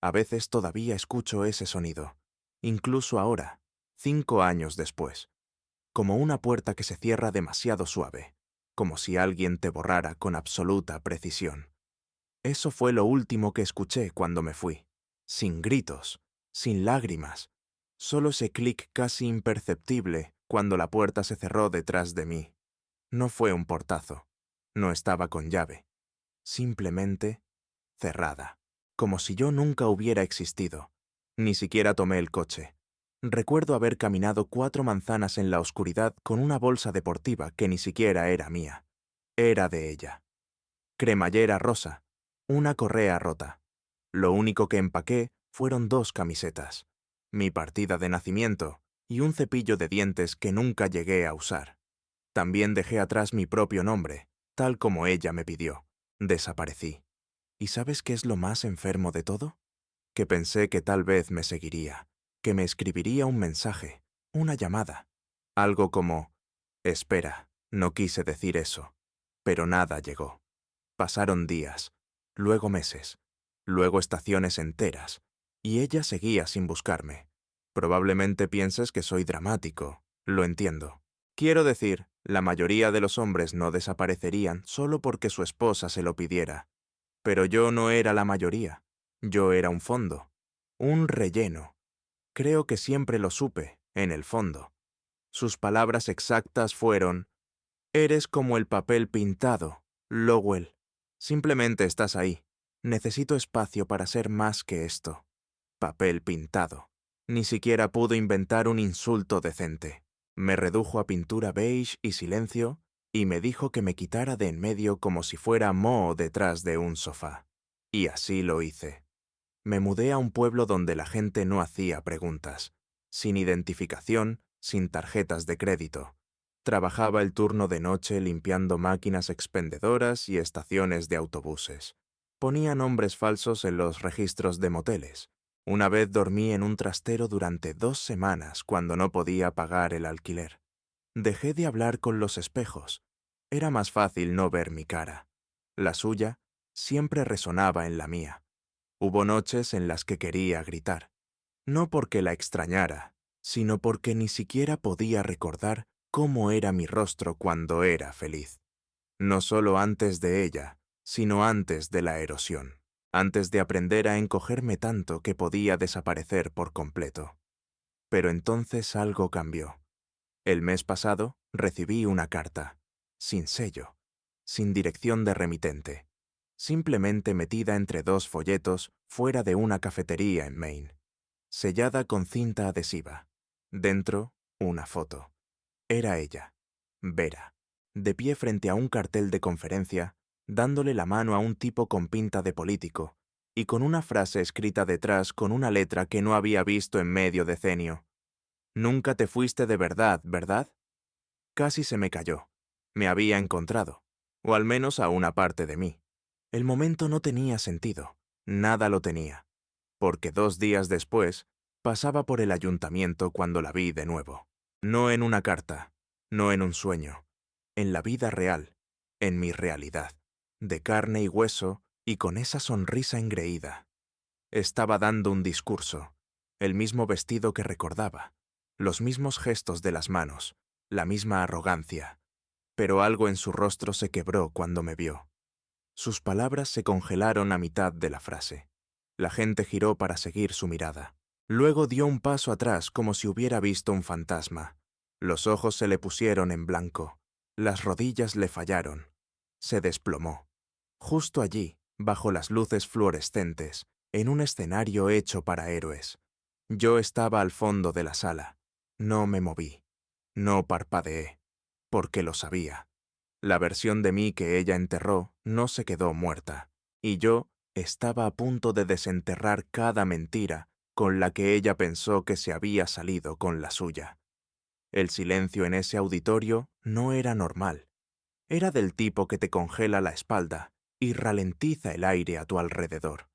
A veces todavía escucho ese sonido, incluso ahora, 5 años después, como una puerta que se cierra demasiado suave, como si alguien te borrara con absoluta precisión. Eso fue lo último que escuché cuando me fui, sin gritos, sin lágrimas, solo ese clic casi imperceptible cuando la puerta se cerró detrás de mí. No fue un portazo, no estaba con llave, simplemente cerrada, como si yo nunca hubiera existido. Ni siquiera tomé el coche. Recuerdo haber caminado 4 manzanas en la oscuridad con una bolsa deportiva que ni siquiera era mía. Era de ella. Cremallera rosa, una correa rota. Lo único que empaqué fueron 2 camisetas, mi partida de nacimiento y un cepillo de dientes que nunca llegué a usar. También dejé atrás mi propio nombre, tal como ella me pidió. Desaparecí. ¿Y sabes qué es lo más enfermo de todo? Que pensé que tal vez me seguiría, que me escribiría un mensaje, una llamada. Algo como, espera, no quise decir eso. Pero nada llegó. Pasaron días, luego meses, luego estaciones enteras, y ella seguía sin buscarme. Probablemente pienses que soy dramático, lo entiendo. Quiero decir, la mayoría de los hombres no desaparecerían solo porque su esposa se lo pidiera. Pero yo no era la mayoría. Yo era un fondo, un relleno. Creo que siempre lo supe, en el fondo. Sus palabras exactas fueron: eres como el papel pintado, Lowell. Simplemente estás ahí. Necesito espacio para ser más que esto. Papel pintado. Ni siquiera pudo inventar un insulto decente. Me redujo a pintura beige y silencio, y me dijo que me quitara de en medio como si fuera moho detrás de un sofá. Y así lo hice. Me mudé a un pueblo donde la gente no hacía preguntas, sin identificación, sin tarjetas de crédito. Trabajaba el turno de noche limpiando máquinas expendedoras y estaciones de autobuses. Ponía nombres falsos en los registros de moteles. Una vez dormí en un trastero durante 2 semanas cuando no podía pagar el alquiler. Dejé de hablar con los espejos. Era más fácil no ver mi cara. La suya siempre resonaba en la mía. Hubo noches en las que quería gritar, no porque la extrañara, sino porque ni siquiera podía recordar cómo era mi rostro cuando era feliz. No solo antes de ella, sino antes de la erosión, antes de aprender a encogerme tanto que podía desaparecer por completo. Pero entonces algo cambió. El mes pasado recibí una carta, sin sello, sin dirección de remitente, simplemente metida entre 2 folletos fuera de una cafetería en Maine, sellada con cinta adhesiva. Dentro, una foto. Era ella, Vera, de pie frente a un cartel de conferencia, dándole la mano a un tipo con pinta de político, y con una frase escrita detrás con una letra que no había visto en medio decenio. Nunca te fuiste de verdad, ¿verdad? Casi se me cayó. Me había encontrado, o al menos a una parte de mí. El momento no tenía sentido, nada lo tenía, porque 2 días después pasaba por el ayuntamiento cuando la vi de nuevo. No en una carta, no en un sueño, en la vida real, en mi realidad, de carne y hueso y con esa sonrisa engreída. Estaba dando un discurso, el mismo vestido que recordaba, los mismos gestos de las manos, la misma arrogancia, pero algo en su rostro se quebró cuando me vio. Sus palabras se congelaron a mitad de la frase. La gente giró para seguir su mirada. Luego dio un paso atrás como si hubiera visto un fantasma. Los ojos se le pusieron en blanco. Las rodillas le fallaron. Se desplomó. Justo allí, bajo las luces fluorescentes, en un escenario hecho para héroes. Yo estaba al fondo de la sala. No me moví. No parpadeé, porque lo sabía. La versión de mí que ella enterró no se quedó muerta, y yo estaba a punto de desenterrar cada mentira con la que ella pensó que se había salido con la suya. El silencio en ese auditorio no era normal. Era del tipo que te congela la espalda y ralentiza el aire a tu alrededor.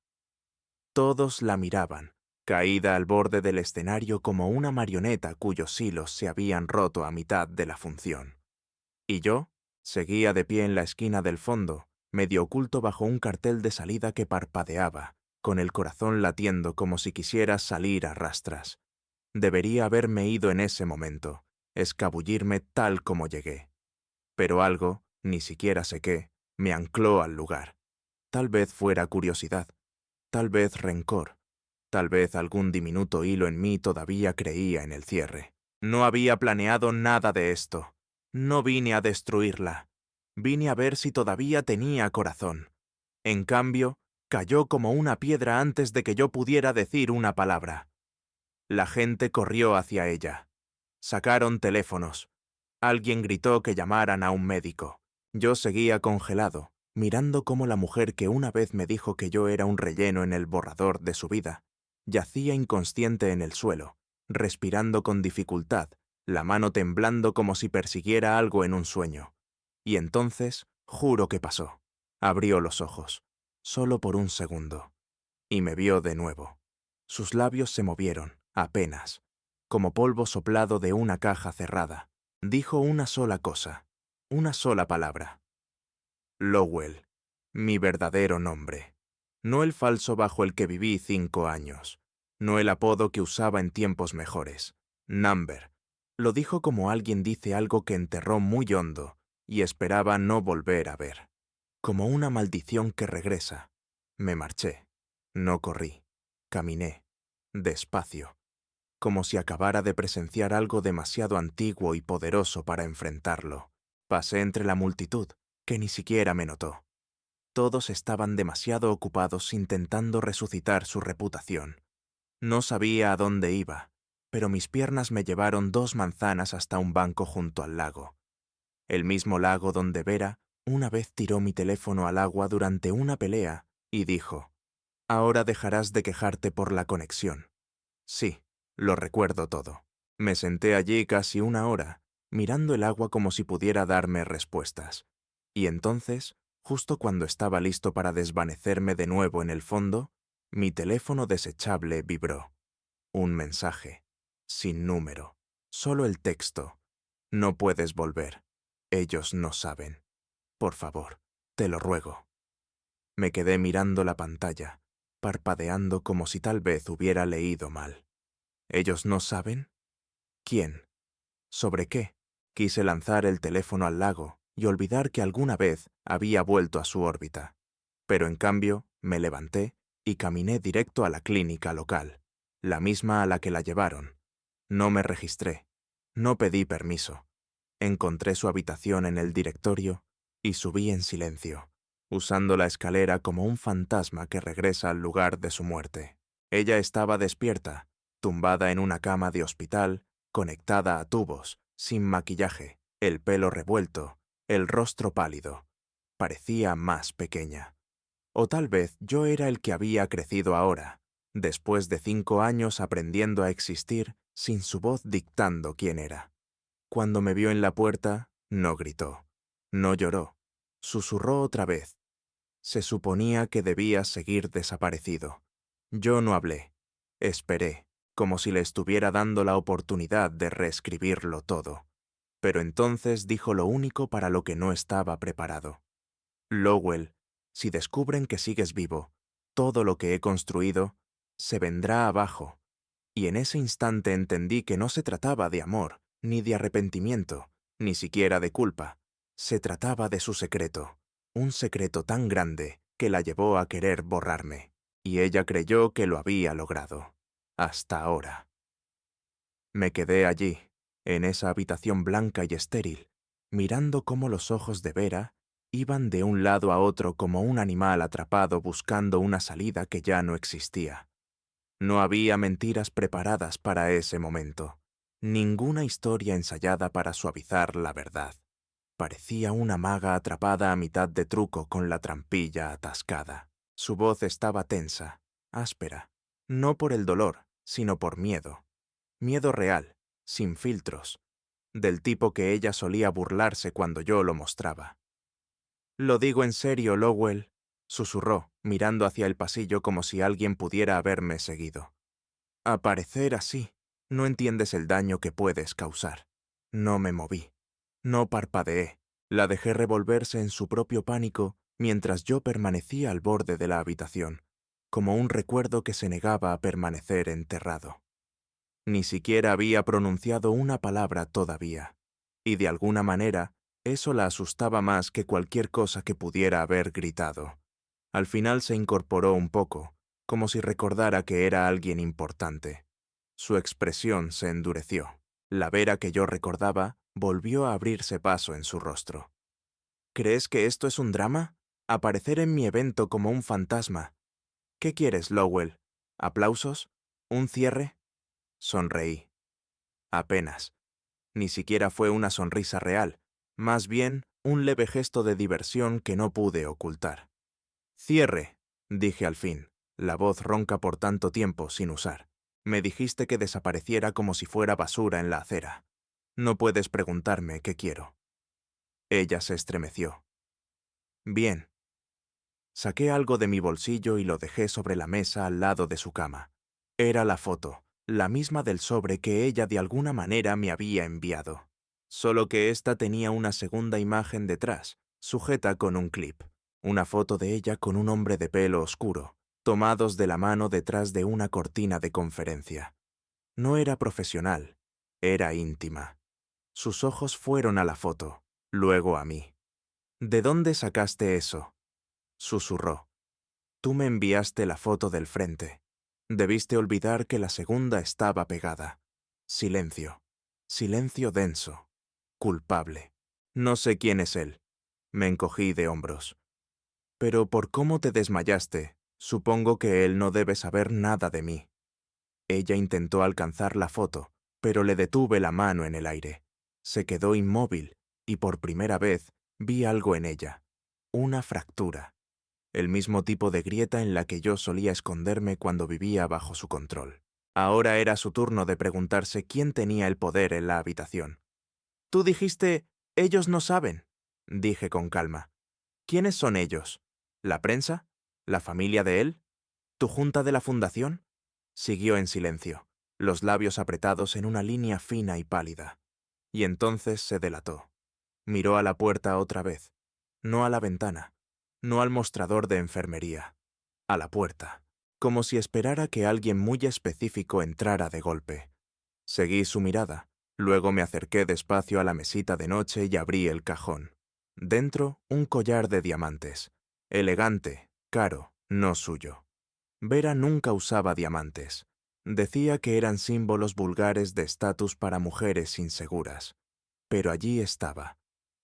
Todos la miraban, caída al borde del escenario como una marioneta cuyos hilos se habían roto a mitad de la función. Y yo seguía de pie en la esquina del fondo, medio oculto bajo un cartel de salida que parpadeaba, con el corazón latiendo como si quisiera salir a rastras. Debería haberme ido en ese momento, escabullirme tal como llegué. Pero algo, ni siquiera sé qué, me ancló al lugar. Tal vez fuera curiosidad, tal vez rencor, tal vez algún diminuto hilo en mí todavía creía en el cierre. No había planeado nada de esto. No vine a destruirla. Vine a ver si todavía tenía corazón. En cambio, cayó como una piedra antes de que yo pudiera decir una palabra. La gente corrió hacia ella. Sacaron teléfonos. Alguien gritó que llamaran a un médico. Yo seguía congelado, mirando cómo la mujer que una vez me dijo que yo era un relleno en el borrador de su vida, yacía inconsciente en el suelo, respirando con dificultad, la mano temblando como si persiguiera algo en un sueño. Y entonces, juro que pasó. Abrió los ojos, solo por un segundo, y me vio de nuevo. Sus labios se movieron, apenas, como polvo soplado de una caja cerrada. Dijo una sola cosa, una sola palabra. Lowell, mi verdadero nombre. No el falso bajo el que viví 5 años. No el apodo que usaba en tiempos mejores. Number. Lo dijo como alguien dice algo que enterró muy hondo y esperaba no volver a ver. Como una maldición que regresa. Me marché. No corrí. Caminé. Despacio. Como si acabara de presenciar algo demasiado antiguo y poderoso para enfrentarlo. Pasé entre la multitud, que ni siquiera me notó. Todos estaban demasiado ocupados intentando resucitar su reputación. No sabía a dónde iba, pero mis piernas me llevaron 2 manzanas hasta un banco junto al lago. El mismo lago donde Vera una vez tiró mi teléfono al agua durante una pelea y dijo: «Ahora dejarás de quejarte por la conexión». Sí, lo recuerdo todo. Me senté allí casi 1 hora, mirando el agua como si pudiera darme respuestas. Y entonces, justo cuando estaba listo para desvanecerme de nuevo en el fondo, mi teléfono desechable vibró. Un mensaje. Sin número. Solo el texto. No puedes volver. Ellos no saben. Por favor, te lo ruego. Me quedé mirando la pantalla, parpadeando como si tal vez hubiera leído mal. ¿Ellos no saben? ¿Quién? ¿Sobre qué? Quise lanzar el teléfono al lago y olvidar que alguna vez había vuelto a su órbita. Pero en cambio, me levanté y caminé directo a la clínica local, la misma a la que la llevaron. No me registré. No pedí permiso. Encontré su habitación en el directorio y subí en silencio, usando la escalera como un fantasma que regresa al lugar de su muerte. Ella estaba despierta, tumbada en una cama de hospital, conectada a tubos, sin maquillaje, el pelo revuelto, el rostro pálido. Parecía más pequeña. O tal vez yo era el que había crecido ahora, después de 5 años aprendiendo a existir sin su voz dictando quién era. Cuando me vio en la puerta, no gritó, no lloró, susurró otra vez. Se suponía que debía seguir desaparecido. Yo no hablé. Esperé, como si le estuviera dando la oportunidad de reescribirlo todo. Pero entonces dijo lo único para lo que no estaba preparado. Lowell, si descubren que sigues vivo, todo lo que he construido se vendrá abajo. Y en ese instante entendí que no se trataba de amor, ni de arrepentimiento, ni siquiera de culpa. Se trataba de su secreto, un secreto tan grande que la llevó a querer borrarme. Y ella creyó que lo había logrado. Hasta ahora. Me quedé allí, en esa habitación blanca y estéril, mirando cómo los ojos de Vera iban de un lado a otro como un animal atrapado buscando una salida que ya no existía. No había mentiras preparadas para ese momento, ninguna historia ensayada para suavizar la verdad. Parecía una maga atrapada a mitad de truco con la trampilla atascada. Su voz estaba tensa, áspera, no por el dolor, sino por miedo. Miedo real, sin filtros, del tipo que ella solía burlarse cuando yo lo mostraba. «Lo digo en serio, Lowell», susurró, mirando hacia el pasillo como si alguien pudiera haberme seguido. «Aparecer así, no entiendes el daño que puedes causar». No me moví. No parpadeé. La dejé revolverse en su propio pánico mientras yo permanecía al borde de la habitación. como un recuerdo que se negaba a permanecer enterrado. Ni siquiera había pronunciado una palabra todavía, y de alguna manera eso la asustaba más que cualquier cosa que pudiera haber gritado. Al final se incorporó un poco, como si recordara que era alguien importante. Su expresión se endureció. La Vera que yo recordaba volvió a abrirse paso en su rostro. ¿Crees que esto es un drama? Aparecer en mi evento como un fantasma. ¿Qué quieres, Lowell? ¿Aplausos? ¿Un cierre? Sonreí. Apenas. Ni siquiera fue una sonrisa real, más bien un leve gesto de diversión que no pude ocultar. Cierre, dije al fin, la voz ronca por tanto tiempo sin usar. Me dijiste que desapareciera como si fuera basura en la acera. No puedes preguntarme qué quiero. Ella se estremeció. Bien. Saqué algo de mi bolsillo y lo dejé sobre la mesa al lado de su cama. Era la foto, la misma del sobre que ella de alguna manera me había enviado. Solo que ésta tenía una segunda imagen detrás, sujeta con un clip. Una foto de ella con un hombre de pelo oscuro, tomados de la mano detrás de una cortina de conferencia. No era profesional, era íntima. Sus ojos fueron a la foto, luego a mí. ¿De dónde sacaste eso?, susurró. Tú me enviaste la foto del frente. Debiste olvidar que la segunda estaba pegada. Silencio. Silencio denso. Culpable. No sé quién es él. Me encogí de hombros. Pero por cómo te desmayaste, supongo que él no debe saber nada de mí. Ella intentó alcanzar la foto, pero le detuve la mano en el aire. Se quedó inmóvil, y por primera vez vi algo en ella. Una fractura. El mismo tipo de grieta en la que yo solía esconderme cuando vivía bajo su control. Ahora era su turno de preguntarse quién tenía el poder en la habitación. Tú dijiste, ellos no saben, dije con calma. ¿Quiénes son ellos? ¿La prensa? ¿La familia de él? ¿Tu junta de la fundación? Siguió en silencio, los labios apretados en una línea fina y pálida. Y entonces se delató. Miró a la puerta otra vez, no a la ventana, no al mostrador de enfermería, a la puerta, como si esperara que alguien muy específico entrara de golpe. Seguí su mirada, luego me acerqué despacio a la mesita de noche y abrí el cajón. Dentro, un collar de diamantes. Elegante, caro, no suyo. Vera nunca usaba diamantes. Decía que eran símbolos vulgares de estatus para mujeres inseguras. Pero allí estaba,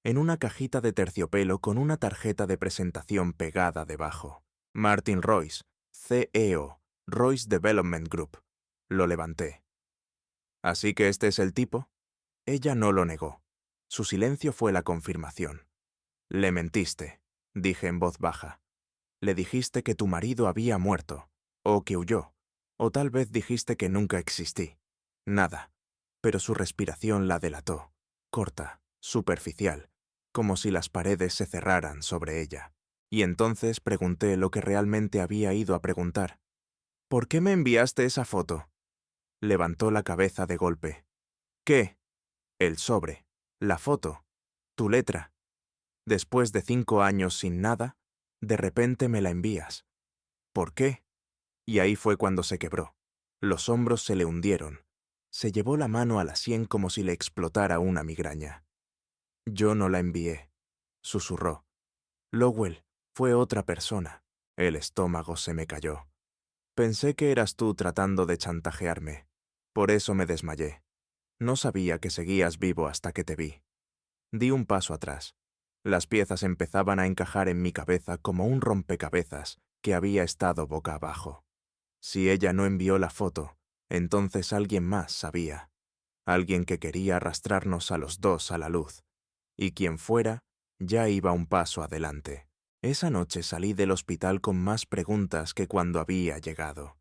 en una cajita de terciopelo con una tarjeta de presentación pegada debajo. Martin Royce, CEO, Royce Development Group. Lo levanté. ¿Así que este es el tipo? Ella no lo negó. Su silencio fue la confirmación. Le mentiste, dije en voz baja. Le dijiste que tu marido había muerto, o que huyó, o tal vez dijiste que nunca existí. Nada. Pero su respiración la delató, corta, superficial, como si las paredes se cerraran sobre ella. Y entonces pregunté lo que realmente había ido a preguntar. ¿Por qué me enviaste esa foto? Levantó la cabeza de golpe. ¿Qué? El sobre, la foto, tu letra. Después de 5 años sin nada, de repente me la envías. ¿Por qué? Y ahí fue cuando se quebró. Los hombros se le hundieron. Se llevó la mano a la sien como si le explotara una migraña. Yo no la envié, susurró. Lowell, fue otra persona. El estómago se me cayó. Pensé que eras tú tratando de chantajearme. Por eso me desmayé. No sabía que seguías vivo hasta que te vi. Di un paso atrás. Las piezas empezaban a encajar en mi cabeza como un rompecabezas que había estado boca abajo. Si ella no envió la foto, entonces alguien más sabía. Alguien que quería arrastrarnos a los dos a la luz. Y quien fuera, ya iba un paso adelante. Esa noche salí del hospital con más preguntas que cuando había llegado.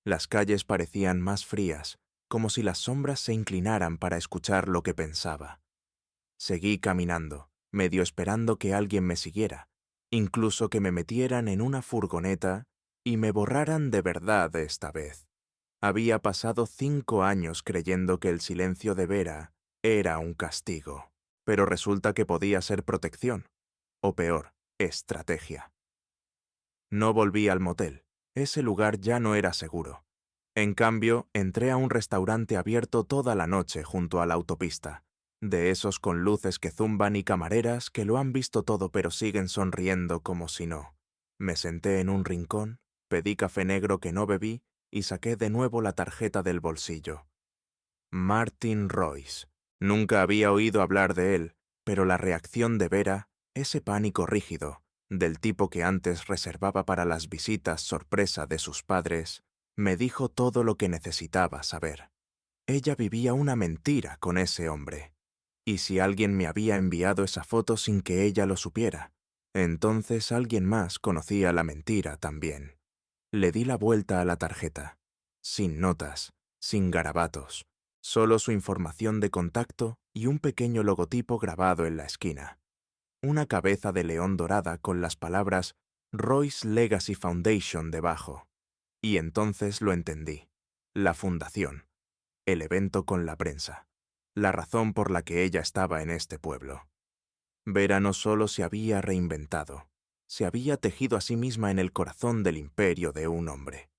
Las calles parecían más frías, como si las sombras se inclinaran para escuchar lo que pensaba. Seguí caminando, medio esperando que alguien me siguiera, incluso que me metieran en una furgoneta y me borraran de verdad esta vez. Había pasado 5 años creyendo que el silencio de Vera era un castigo, pero resulta que podía ser protección, o peor, estrategia. No volví al motel. Ese lugar ya no era seguro. En cambio, entré a un restaurante abierto toda la noche junto a la autopista, de esos con luces que zumban y camareras que lo han visto todo pero siguen sonriendo como si no. Me senté en un rincón, pedí café negro que no bebí y saqué de nuevo la tarjeta del bolsillo. Martin Royce. Nunca había oído hablar de él, pero la reacción de Vera, ese pánico rígido, del tipo que antes reservaba para las visitas sorpresa de sus padres, me dijo todo lo que necesitaba saber. Ella vivía una mentira con ese hombre. ¿Y si alguien me había enviado esa foto sin que ella lo supiera? Entonces alguien más conocía la mentira también. Le di la vuelta a la tarjeta. Sin notas, sin garabatos, solo su información de contacto y un pequeño logotipo grabado en la esquina. Una cabeza de león dorada con las palabras Royce Legacy Foundation debajo. Y entonces lo entendí. La fundación. El evento con la prensa. La razón por la que ella estaba en este pueblo. Vera no solo se había reinventado, se había tejido a sí misma en el corazón del imperio de un hombre.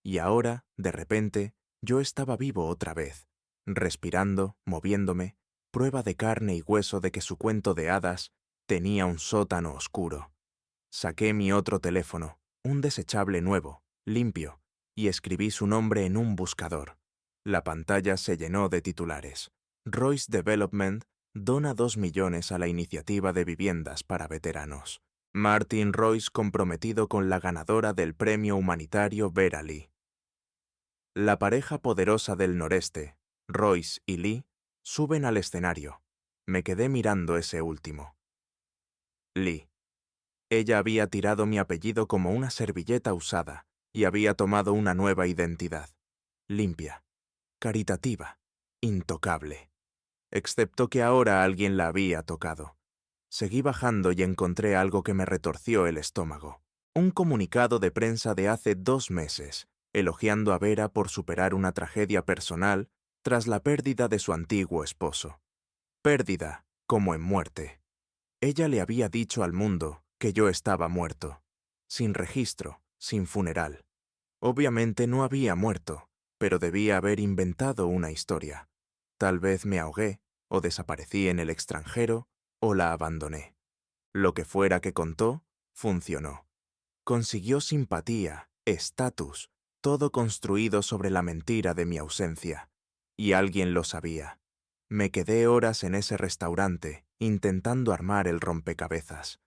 Y ahora, de repente, yo estaba vivo otra vez, respirando, moviéndome, prueba de carne y hueso de que su cuento de hadas tenía un sótano oscuro. Saqué mi otro teléfono, un desechable nuevo, limpio, y escribí su nombre en un buscador. La pantalla se llenó de titulares. Royce Development dona 2 millones a la iniciativa de viviendas para veteranos. Martin Royce comprometido con la ganadora del premio humanitario Vera Lee. La pareja poderosa del noreste, Royce y Lee, suben al escenario. Me quedé mirando ese último. Lee. Ella había tirado mi apellido como una servilleta usada y había tomado una nueva identidad. Limpia, caritativa, intocable. Excepto que ahora alguien la había tocado. Seguí bajando y encontré algo que me retorció el estómago. Un comunicado de prensa de hace 2 meses, elogiando a Vera por superar una tragedia personal tras la pérdida de su antiguo esposo. Pérdida, como en muerte. Ella le había dicho al mundo que yo estaba muerto, sin registro, sin funeral. Obviamente no había muerto, pero debía haber inventado una historia. Tal vez me ahogué, o desaparecí en el extranjero, o la abandoné. Lo que fuera que contó, funcionó. Consiguió simpatía, estatus, todo construido sobre la mentira de mi ausencia. Y alguien lo sabía. Me quedé horas en ese restaurante, intentando armar el rompecabezas.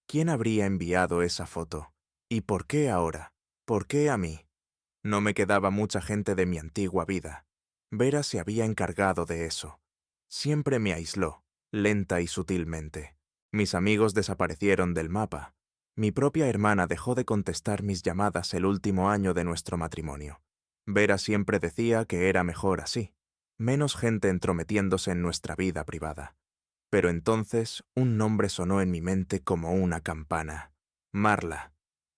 ¿Quién habría enviado esa foto? ¿Y por qué ahora? ¿Por qué a mí? No me quedaba mucha gente de mi antigua vida. Vera se había encargado de eso. Siempre me aisló, lenta y sutilmente. Mis amigos desaparecieron del mapa. Mi propia hermana dejó de contestar mis llamadas el último año de nuestro matrimonio. Vera siempre decía que era mejor así, menos gente entrometiéndose en nuestra vida privada. Pero entonces un nombre sonó en mi mente como una campana. Marla,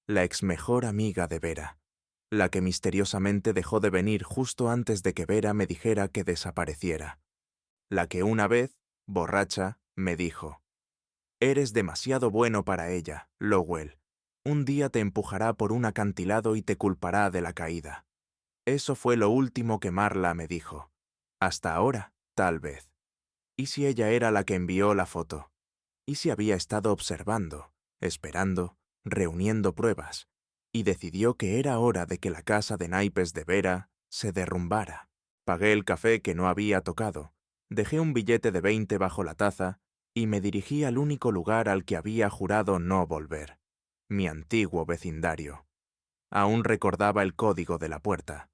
la ex mejor amiga de Vera, la que misteriosamente dejó de venir justo antes de que Vera me dijera que desapareciera. La que una vez, borracha, me dijo: «Eres demasiado bueno para ella, Lowell. Un día te empujará por un acantilado y te culpará de la caída». Eso fue lo último que Marla me dijo. Hasta ahora, tal vez. ¿Y si ella era la que envió la foto? ¿Y si había estado observando, esperando, reuniendo pruebas, y decidió que era hora de que la casa de naipes de Vera se derrumbara? Pagué el café que no había tocado, dejé un billete de 20 bajo la taza y me dirigí al único lugar al que había jurado no volver, mi antiguo vecindario. Aún recordaba el código de la puerta.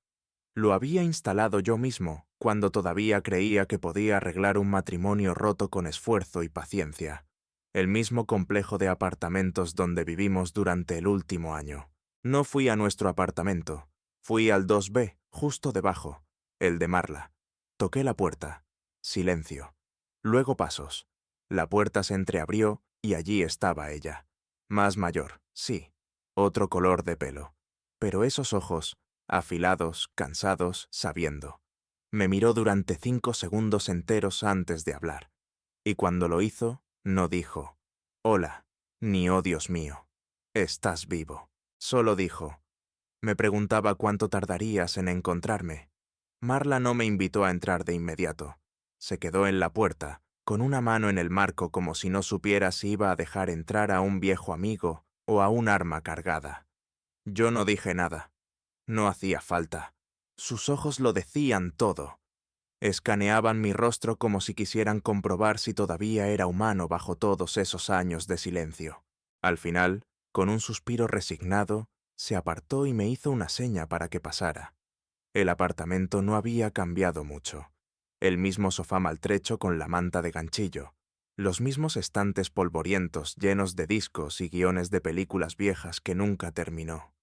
Lo había instalado yo mismo cuando todavía creía que podía arreglar un matrimonio roto con esfuerzo y paciencia. El mismo complejo de apartamentos donde vivimos durante el último año. No fui a nuestro apartamento. Fui al 2B, justo debajo, el de Marla. Toqué la puerta. Silencio. Luego pasos. La puerta se entreabrió y allí estaba ella. Más mayor, sí. Otro color de pelo. Pero esos ojos, afilados, cansados, sabiendo. Me miró durante 5 segundos enteros antes de hablar. Y cuando lo hizo, no dijo: «Hola», ni «Oh Dios mío, estás vivo». Solo dijo: Me preguntaba cuánto tardarías en encontrarme. Marla no me invitó a entrar de inmediato. Se quedó en la puerta, con una mano en el marco como si no supiera si iba a dejar entrar a un viejo amigo o a un arma cargada. Yo no dije nada. No hacía falta. Sus ojos lo decían todo. Escaneaban mi rostro como si quisieran comprobar si todavía era humano bajo todos esos años de silencio. Al final, con un suspiro resignado, se apartó y me hizo una seña para que pasara. El apartamento no había cambiado mucho. El mismo sofá maltrecho con la manta de ganchillo, los mismos estantes polvorientos llenos de discos y guiones de películas viejas que nunca terminó.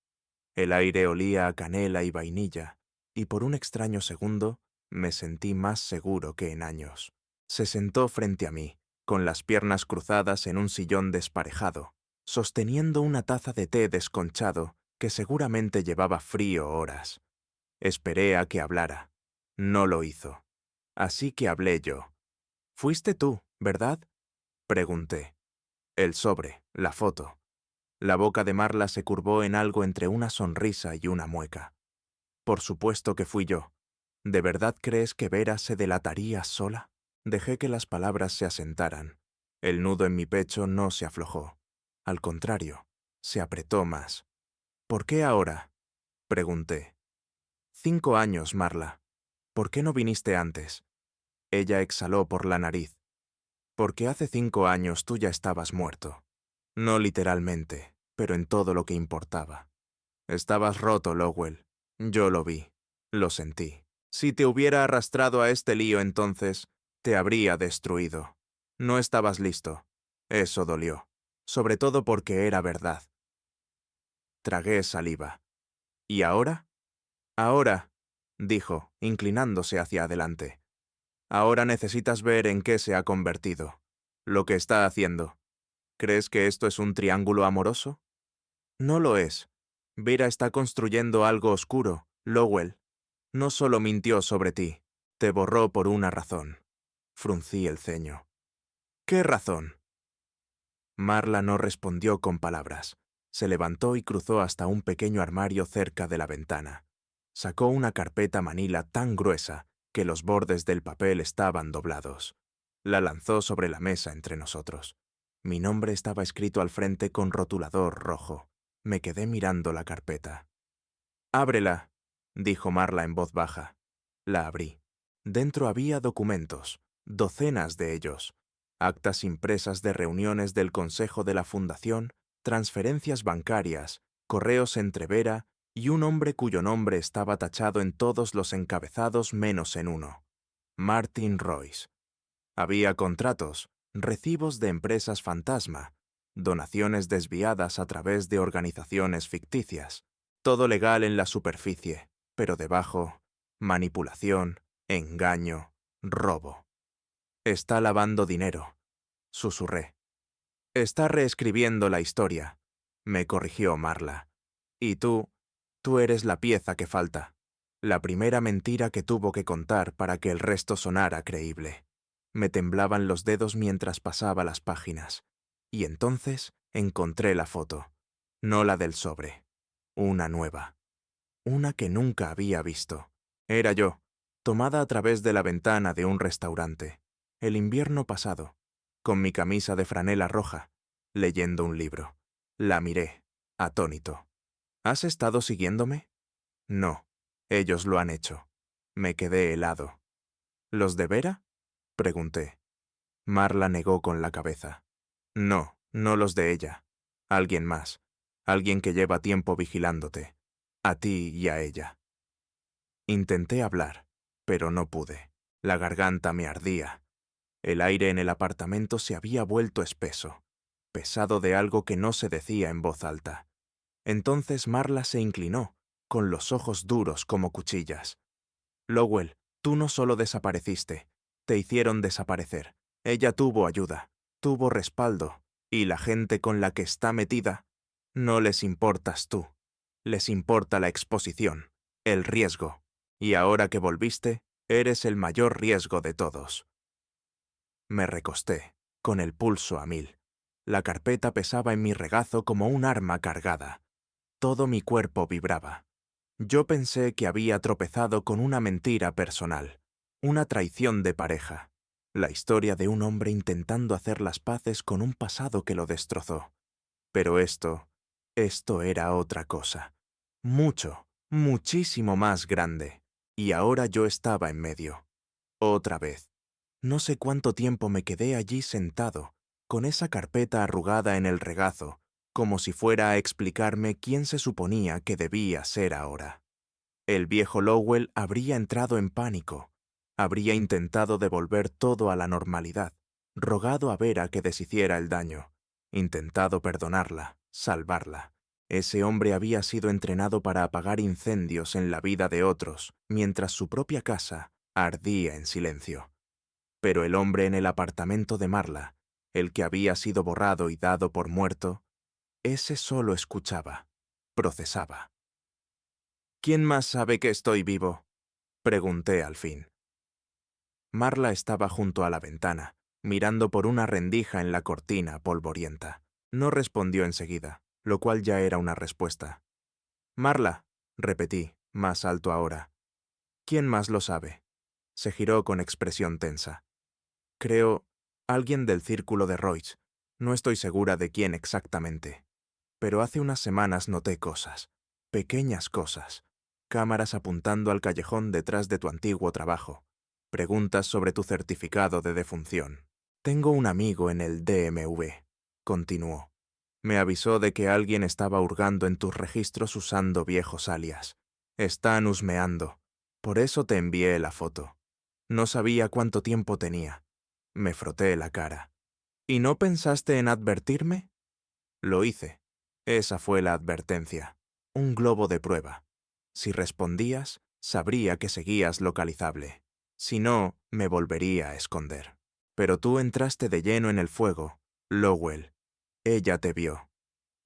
El aire olía a canela y vainilla, y por un extraño segundo me sentí más seguro que en años. Se sentó frente a mí, con las piernas cruzadas en un sillón desparejado, sosteniendo una taza de té desconchado que seguramente llevaba frío horas. Esperé a que hablara. No lo hizo. Así que hablé yo. «Fuiste tú, ¿verdad?», pregunté. El sobre, la foto. La boca de Marla se curvó en algo entre una sonrisa y una mueca. «Por supuesto que fui yo. ¿De verdad crees que Vera se delataría sola?». Dejé que las palabras se asentaran. El nudo en mi pecho no se aflojó. Al contrario, se apretó más. «¿Por qué ahora?», pregunté. «5 años, Marla. ¿Por qué no viniste antes?». Ella exhaló por la nariz. «Porque hace 5 años tú ya estabas muerto. No literalmente, pero en todo lo que importaba. Estabas roto, Lowell. Yo lo vi. Lo sentí. Si te hubiera arrastrado a este lío entonces, te habría destruido. No estabas listo. Eso dolió. Sobre todo porque era verdad». Tragué saliva. «¿Y ahora?». «Ahora», dijo, inclinándose hacia adelante. «Ahora necesitas ver en qué se ha convertido. Lo que está haciendo. ¿Crees que esto es un triángulo amoroso? No lo es. Vera está construyendo algo oscuro, Lowell. No solo mintió sobre ti, te borró por una razón». Fruncí el ceño. «¿Qué razón?». Marla no respondió con palabras. Se levantó y cruzó hasta un pequeño armario cerca de la ventana. Sacó una carpeta manila tan gruesa que los bordes del papel estaban doblados. La lanzó sobre la mesa entre nosotros. Mi nombre estaba escrito al frente con rotulador rojo. Me quedé mirando la carpeta. «Ábrela», dijo Marla en voz baja. La abrí. Dentro había documentos, docenas de ellos. Actas impresas de reuniones del Consejo de la Fundación, transferencias bancarias, correos entre Vera y un hombre cuyo nombre estaba tachado en todos los encabezados menos en uno: Martin Royce. Había contratos, recibos de empresas fantasma, donaciones desviadas a través de organizaciones ficticias. Todo legal en la superficie, pero debajo, manipulación, engaño, robo. «Está lavando dinero», susurré. «Está reescribiendo la historia», me corrigió Marla. «Y tú eres la pieza que falta, la primera mentira que tuvo que contar para que el resto sonara creíble». Me temblaban los dedos mientras pasaba las páginas. Y entonces encontré la foto. No la del sobre. Una nueva. Una que nunca había visto. Era yo, tomada a través de la ventana de un restaurante. El invierno pasado, con mi camisa de franela roja, leyendo un libro. La miré, atónito. «¿Has estado siguiéndome?». «No, ellos lo han hecho». Me quedé helado. «¿Los de Vera?», pregunté. Marla negó con la cabeza. «No, no los de ella. Alguien más. Alguien que lleva tiempo vigilándote. A ti y a ella». Intenté hablar, pero no pude. La garganta me ardía. El aire en el apartamento se había vuelto espeso, pesado de algo que no se decía en voz alta. Entonces Marla se inclinó, con los ojos duros como cuchillas. «Lowell, tú no solo desapareciste, te hicieron desaparecer. Ella tuvo ayuda, tuvo respaldo, y la gente con la que está metida, no les importas tú. Les importa la exposición, el riesgo. Y ahora que volviste, eres el mayor riesgo de todos». Me recosté, con el pulso a 1000. La carpeta pesaba en mi regazo como un arma cargada. todo mi cuerpo vibraba. Yo pensé que había tropezado con una mentira personal, una traición de pareja, la historia de un hombre intentando hacer las paces con un pasado que lo destrozó. Pero esto era otra cosa, muchísimo más grande, y ahora yo estaba en medio. Otra vez. No sé cuánto tiempo me quedé allí sentado, con esa carpeta arrugada en el regazo, como si fuera a explicarme quién se suponía que debía ser ahora. El viejo Lowell habría entrado en pánico, habría intentado devolver todo a la normalidad, rogado a Vera que deshiciera el daño, intentado perdonarla, salvarla. Ese hombre había sido entrenado para apagar incendios en la vida de otros, mientras su propia casa ardía en silencio. Pero el hombre en el apartamento de Marla, el que había sido borrado y dado por muerto, ese solo escuchaba, procesaba. ¿Quién más sabe que estoy vivo?, pregunté al fin. Marla estaba junto a la ventana, mirando por una rendija en la cortina polvorienta. No respondió enseguida, lo cual ya era una respuesta. Marla, repetí, más alto ahora. ¿Quién más lo sabe? Se giró con expresión tensa. Creo, alguien del círculo de Royce. No estoy segura de quién exactamente. Pero hace unas semanas noté cosas, pequeñas cosas. Cámaras apuntando al callejón detrás de tu antiguo trabajo. Preguntas sobre tu certificado de defunción. Tengo un amigo en el DMV, continuó. Me avisó de que alguien estaba hurgando en tus registros usando viejos alias. Están husmeando. Por eso te envié la foto. No sabía cuánto tiempo tenía. Me froté la cara. ¿Y no pensaste en advertirme? Lo hice. Esa fue la advertencia. Un globo de prueba. Si respondías, sabría que seguías localizable. Si no, me volvería a esconder. Pero tú entraste de lleno en el fuego, Lowell. Ella te vio.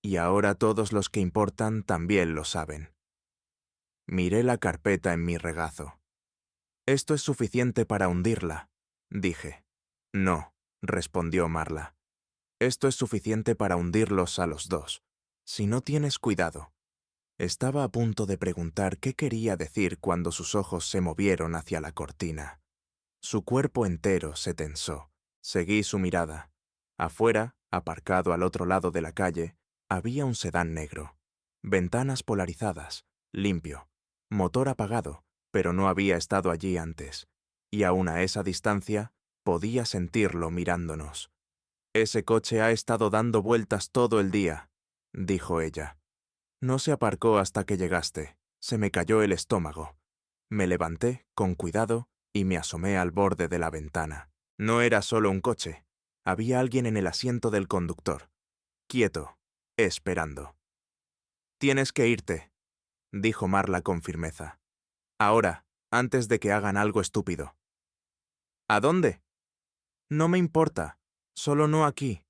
Y ahora todos los que importan también lo saben. Miré la carpeta en mi regazo. Esto es suficiente para hundirla, dije. No, respondió Marla. Esto es suficiente para hundirlos a los dos, si no tienes cuidado. Estaba a punto de preguntar qué quería decir cuando sus ojos se movieron hacia la cortina. Su cuerpo entero se tensó. Seguí su mirada. Afuera, aparcado al otro lado de la calle, había un sedán negro. Ventanas polarizadas, limpio. Motor apagado, pero no había estado allí antes. Y aún a esa distancia, podía sentirlo mirándonos. Ese coche ha estado dando vueltas todo el día, dijo ella. No se aparcó hasta que llegaste. Se me cayó el estómago. Me levanté, con cuidado, y me asomé al borde de la ventana. No era solo un coche. Había alguien en el asiento del conductor. Quieto, esperando. Tienes que irte, dijo Marla con firmeza. Ahora, antes de que hagan algo estúpido. ¿A dónde? No me importa. Solo no aquí.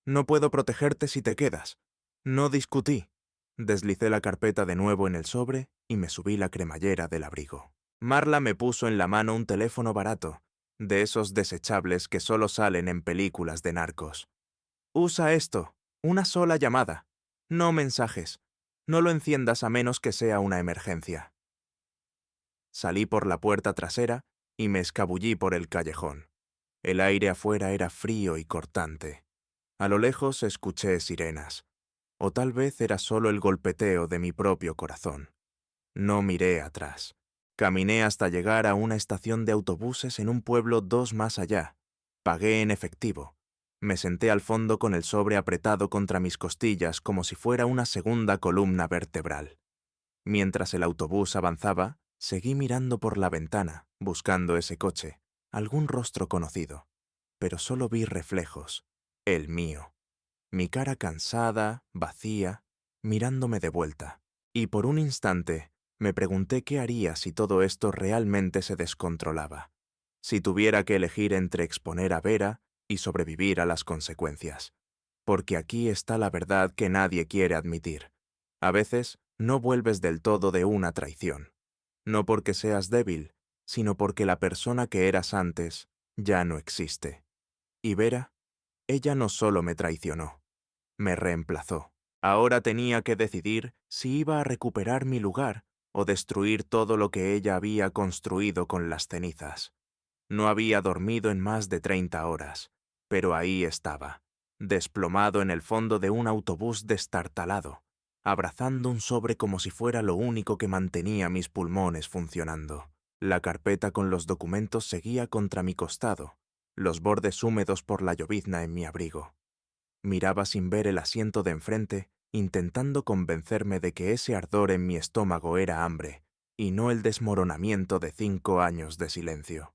No puedo protegerte si te quedas. No discutí. Deslicé la carpeta de nuevo en el sobre y me subí la cremallera del abrigo. Marla me puso en la mano un teléfono barato, de esos desechables que solo salen en películas de narcos. Usa esto, una sola llamada, no mensajes. No lo enciendas a menos que sea una emergencia. Salí por la puerta trasera y me escabullí por el callejón. El aire afuera era frío y cortante. A lo lejos escuché sirenas. O tal vez era solo el golpeteo de mi propio corazón. No miré atrás. Caminé hasta llegar a una estación de autobuses en un pueblo 2 más allá. Pagué en efectivo. Me senté al fondo con el sobre apretado contra mis costillas como si fuera una segunda columna vertebral. Mientras el autobús avanzaba, seguí mirando por la ventana, buscando ese coche, algún rostro conocido. Pero solo vi reflejos. El mío. Mi cara cansada, vacía, mirándome de vuelta. Y por un instante me pregunté qué haría si todo esto realmente se descontrolaba. Si tuviera que elegir entre exponer a Vera y sobrevivir a las consecuencias. Porque aquí está la verdad que nadie quiere admitir. A veces no vuelves del todo de una traición. No porque seas débil, sino porque la persona que eras antes ya no existe. Y Vera, ella no solo me traicionó, me reemplazó. Ahora tenía que decidir si iba a recuperar mi lugar o destruir todo lo que ella había construido con las cenizas. No había dormido en más de 30 horas, pero ahí estaba, desplomado en el fondo de un autobús destartalado, abrazando un sobre como si fuera lo único que mantenía mis pulmones funcionando. La carpeta con los documentos seguía contra mi costado, los bordes húmedos por la llovizna en mi abrigo. Miraba sin ver el asiento de enfrente, intentando convencerme de que ese ardor en mi estómago era hambre, y no el desmoronamiento de 5 años de silencio.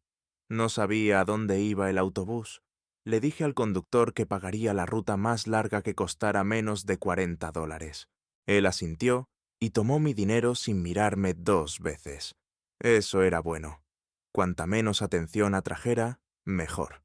No sabía a dónde iba el autobús. Le dije al conductor que pagaría la ruta más larga que costara menos de $40. Él asintió y tomó mi dinero sin mirarme 2 veces. Eso era bueno. Cuanta menos atención atrajera, mejor.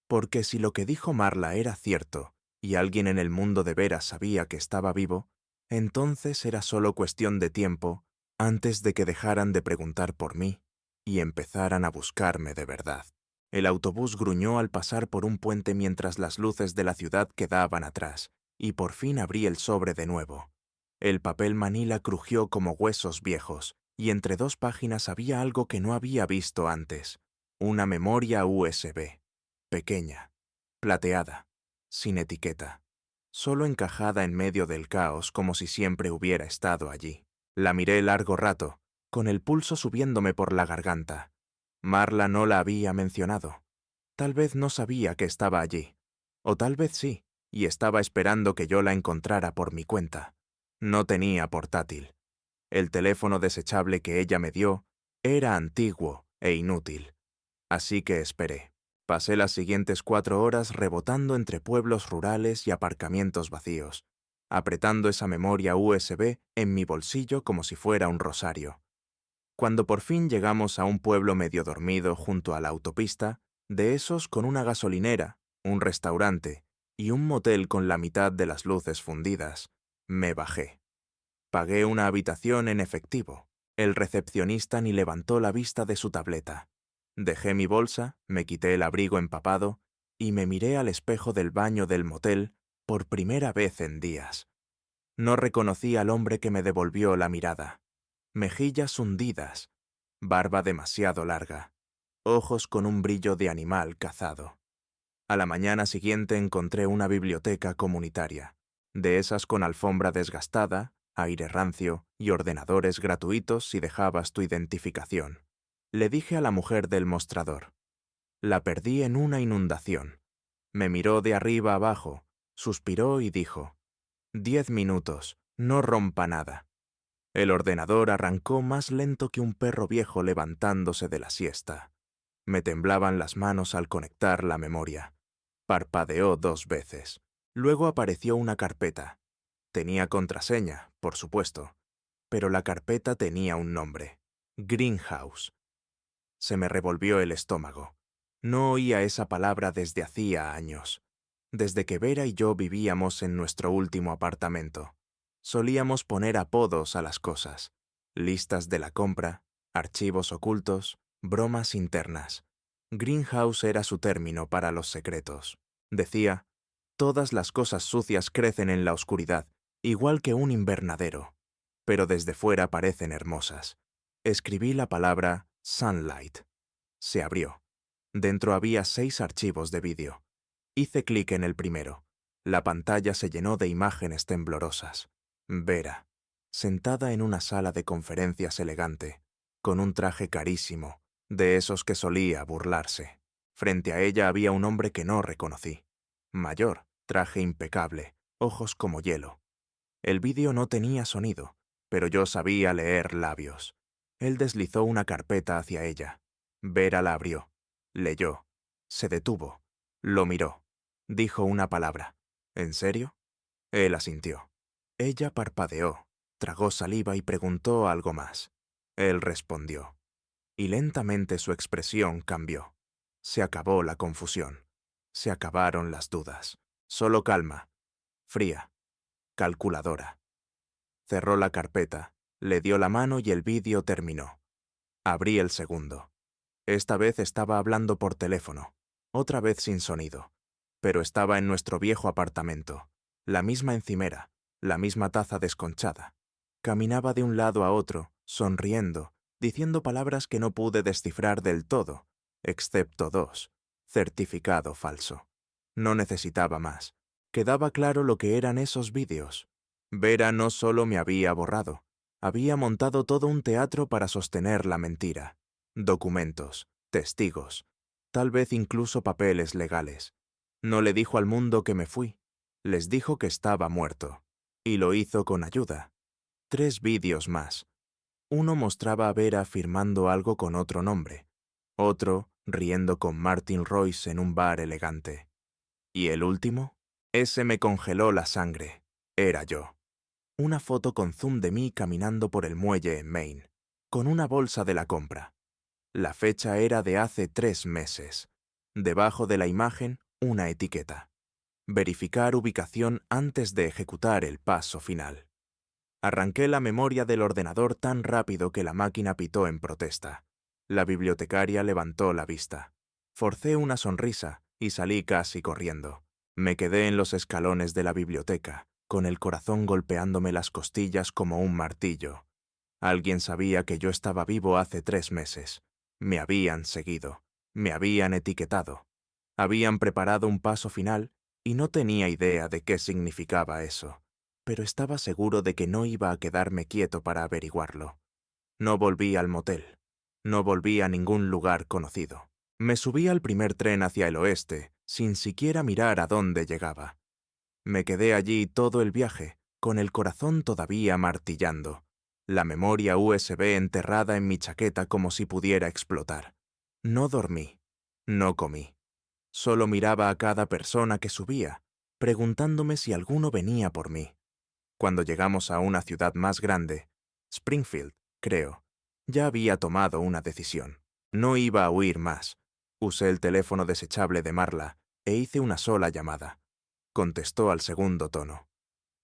Porque si lo que dijo Marla era cierto, y alguien en el mundo de veras sabía que estaba vivo, entonces era solo cuestión de tiempo antes de que dejaran de preguntar por mí y empezaran a buscarme de verdad. El autobús gruñó al pasar por un puente mientras las luces de la ciudad quedaban atrás, y por fin abrí el sobre de nuevo. El papel manila crujió como huesos viejos, y entre 2 páginas había algo que no había visto antes: una memoria USB, pequeña, plateada, sin etiqueta, solo encajada en medio del caos como si siempre hubiera estado allí. La miré largo rato, con el pulso subiéndome por la garganta. Marla no la había mencionado. Tal vez no sabía que estaba allí. O tal vez sí, y estaba esperando que yo la encontrara por mi cuenta. No tenía portátil. El teléfono desechable que ella me dio era antiguo e inútil. Así que esperé. Pasé las siguientes 4 horas rebotando entre pueblos rurales y aparcamientos vacíos, apretando esa memoria USB en mi bolsillo como si fuera un rosario. Cuando por fin llegamos a un pueblo medio dormido junto a la autopista, de esos con una gasolinera, un restaurante y un motel con la mitad de las luces fundidas, me bajé. Pagué una habitación en efectivo. El recepcionista ni levantó la vista de su tableta. Dejé mi bolsa, me quité el abrigo empapado y me miré al espejo del baño del motel por primera vez en días. No reconocí al hombre que me devolvió la mirada. Mejillas hundidas, barba demasiado larga, ojos con un brillo de animal cazado. A la mañana siguiente encontré una biblioteca comunitaria, de esas con alfombra desgastada, aire rancio y ordenadores gratuitos si dejabas tu identificación. Le dije a la mujer del mostrador. La perdí en una inundación. Me miró de arriba abajo, suspiró y dijo: 10 minutos, no rompa nada. El ordenador arrancó más lento que un perro viejo levantándose de la siesta. Me temblaban las manos al conectar la memoria. Parpadeó 2 veces. Luego apareció una carpeta. Tenía contraseña, por supuesto, pero la carpeta tenía un nombre: Greenhouse. Se me revolvió el estómago. No oía esa palabra desde hacía años, desde que Vera y yo vivíamos en nuestro último apartamento. Solíamos poner apodos a las cosas: listas de la compra, archivos ocultos, bromas internas. Greenhouse era su término para los secretos. Decía: todas las cosas sucias crecen en la oscuridad, igual que un invernadero, pero desde fuera parecen hermosas. Escribí la palabra Sunlight. Se abrió. Dentro había 6 archivos de vídeo. Hice clic en el primero. La pantalla se llenó de imágenes temblorosas. Vera, sentada en una sala de conferencias elegante, con un traje carísimo, de esos que solía burlarse. Frente a ella había un hombre que no reconocí. Mayor, traje impecable, ojos como hielo. El vídeo no tenía sonido, pero yo sabía leer labios. Él deslizó una carpeta hacia ella. Vera la abrió. Leyó. Se detuvo. Lo miró. Dijo una palabra. ¿En serio? Él asintió. Ella parpadeó, tragó saliva y preguntó algo más. Él respondió. Y lentamente su expresión cambió. Se acabó la confusión. Se acabaron las dudas. Solo calma. Fría. Calculadora. Cerró la carpeta, le dio la mano y el vídeo terminó. Abrí el segundo. Esta vez estaba hablando por teléfono, otra vez sin sonido, pero estaba en nuestro viejo apartamento, la misma encimera, la misma taza desconchada. Caminaba de un lado a otro, sonriendo, diciendo palabras que no pude descifrar del todo, excepto dos: certificado falso. No necesitaba más. Quedaba claro lo que eran esos vídeos. Vera no solo me había borrado, había montado todo un teatro para sostener la mentira. Documentos, testigos, tal vez incluso papeles legales. No le dijo al mundo que me fui, les dijo que estaba muerto. Y lo hizo con ayuda. 3 vídeos más. Uno mostraba a Vera firmando algo con otro nombre. Otro, riendo con Martin Royce en un bar elegante. ¿Y el último? Ese me congeló la sangre. Era yo. Una foto con zoom de mí caminando por el muelle en Maine, con una bolsa de la compra. La fecha era de hace 3 meses. Debajo de la imagen, una etiqueta: verificar ubicación antes de ejecutar el paso final. Arranqué la memoria del ordenador tan rápido que la máquina pitó en protesta. La bibliotecaria levantó la vista. Forcé una sonrisa y salí casi corriendo. Me quedé en los escalones de la biblioteca, con el corazón golpeándome las costillas como un martillo. Alguien sabía que yo estaba vivo hace 3 meses. Me habían seguido. Me habían etiquetado. Habían preparado un paso final y no tenía idea de qué significaba eso, pero estaba seguro de que no iba a quedarme quieto para averiguarlo. No volví al motel. No volví a ningún lugar conocido. Me subí al primer tren hacia el oeste, sin siquiera mirar a dónde llegaba. Me quedé allí todo el viaje, con el corazón todavía martillando, la memoria USB enterrada en mi chaqueta como si pudiera explotar. No dormí. No comí. Solo miraba a cada persona que subía, preguntándome si alguno venía por mí. Cuando llegamos a una ciudad más grande, Springfield, creo, ya había tomado una decisión. No iba a huir más. Usé el teléfono desechable de Marla e hice una sola llamada. Contestó al segundo tono.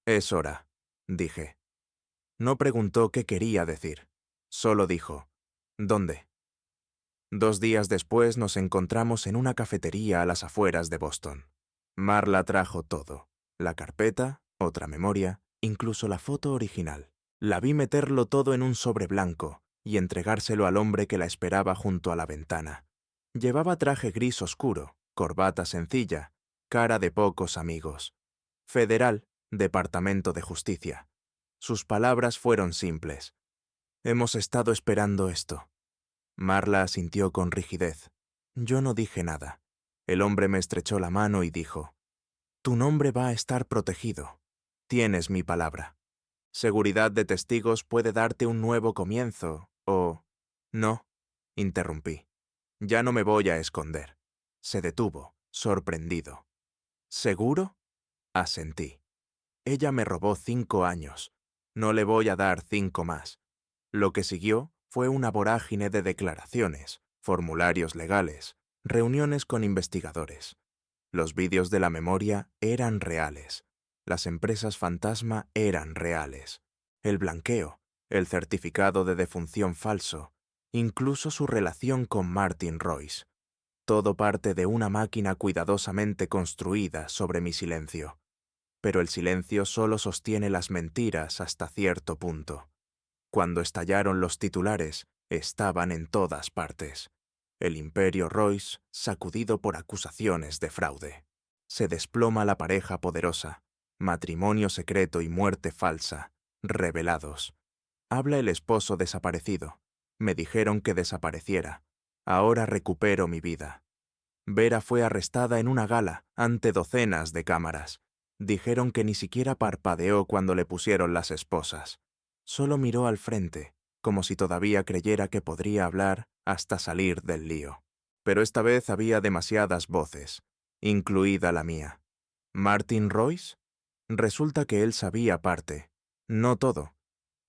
«Es hora», dije. No preguntó qué quería decir. Solo dijo: «¿Dónde?». 2 días después nos encontramos en una cafetería a las afueras de Boston. Marla trajo todo: la carpeta, otra memoria, incluso la foto original. La vi meterlo todo en un sobre blanco y entregárselo al hombre que la esperaba junto a la ventana. Llevaba traje gris oscuro, corbata sencilla, cara de pocos amigos. Federal, Departamento de Justicia. Sus palabras fueron simples: «Hemos estado esperando esto». Marla asintió con rigidez. Yo no dije nada. El hombre me estrechó la mano y dijo: «Tu nombre va a estar protegido. Tienes mi palabra. Seguridad de testigos puede darte un nuevo comienzo, o...». «No», interrumpí. «Ya no me voy a esconder». Se detuvo, sorprendido. «¿Seguro?», asentí. Ella me robó 5 años. No le voy a dar 5 más. Lo que siguió fue una vorágine de declaraciones, formularios legales, reuniones con investigadores. Los vídeos de la memoria eran reales. Las empresas fantasma eran reales. El blanqueo, el certificado de defunción falso, incluso su relación con Martin Royce. Todo parte de una máquina cuidadosamente construida sobre mi silencio. Pero el silencio solo sostiene las mentiras hasta cierto punto. Cuando estallaron los titulares, estaban en todas partes. El imperio Royce sacudido por acusaciones de fraude. Se desploma la pareja poderosa. Matrimonio secreto y muerte falsa, revelados. Habla el esposo desaparecido. Me dijeron que desapareciera. Ahora recupero mi vida. Vera fue arrestada en una gala ante docenas de cámaras. Dijeron que ni siquiera parpadeó cuando le pusieron las esposas. Solo miró al frente, como si todavía creyera que podría hablar hasta salir del lío. Pero esta vez había demasiadas voces, incluida la mía. ¿Martin Royce? Resulta que él sabía parte. No todo.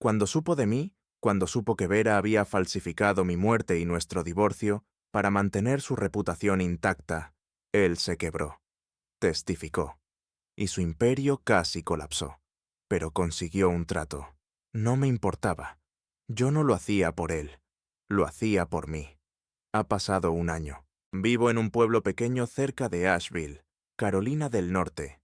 Cuando supo de mí, cuando supo que Vera había falsificado mi muerte y nuestro divorcio para mantener su reputación intacta, él se quebró. Testificó. Y su imperio casi colapsó. Pero consiguió un trato. No me importaba. Yo no lo hacía por él. Lo hacía por mí. Ha pasado 1 año. Vivo en un pueblo pequeño cerca de Asheville, Carolina del Norte.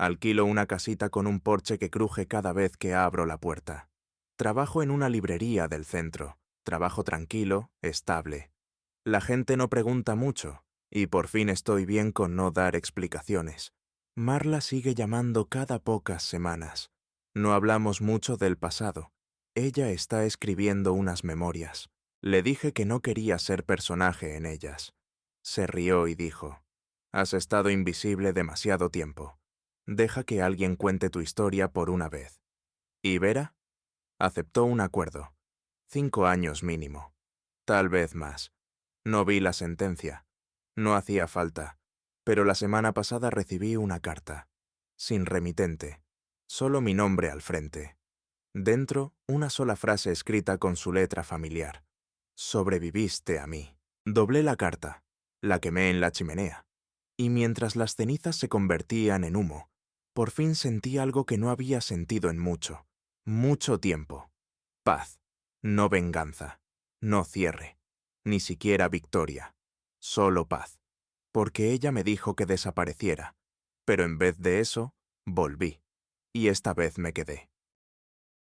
Alquilo una casita con un porche que cruje cada vez que abro la puerta. Trabajo en una librería del centro. Trabajo tranquilo, estable. La gente no pregunta mucho, y por fin estoy bien con no dar explicaciones. Marla sigue llamando cada pocas semanas. No hablamos mucho del pasado. Ella está escribiendo unas memorias. Le dije que no quería ser personaje en ellas. Se rió y dijo: «Has estado invisible demasiado tiempo. Deja que alguien cuente tu historia por una vez». ¿Y Vera? Aceptó un acuerdo. 5 años mínimo. Tal vez más. No vi la sentencia. No hacía falta. Pero la semana pasada recibí una carta. Sin remitente. Solo mi nombre al frente. Dentro, una sola frase escrita con su letra familiar. Sobreviviste a mí. Doblé la carta. La quemé en la chimenea. Y mientras las cenizas se convertían en humo, por fin sentí algo que no había sentido en mucho tiempo. Paz. No venganza. No cierre. Ni siquiera victoria. Solo paz. Porque ella me dijo que desapareciera. Pero en vez de eso, volví. Y esta vez me quedé.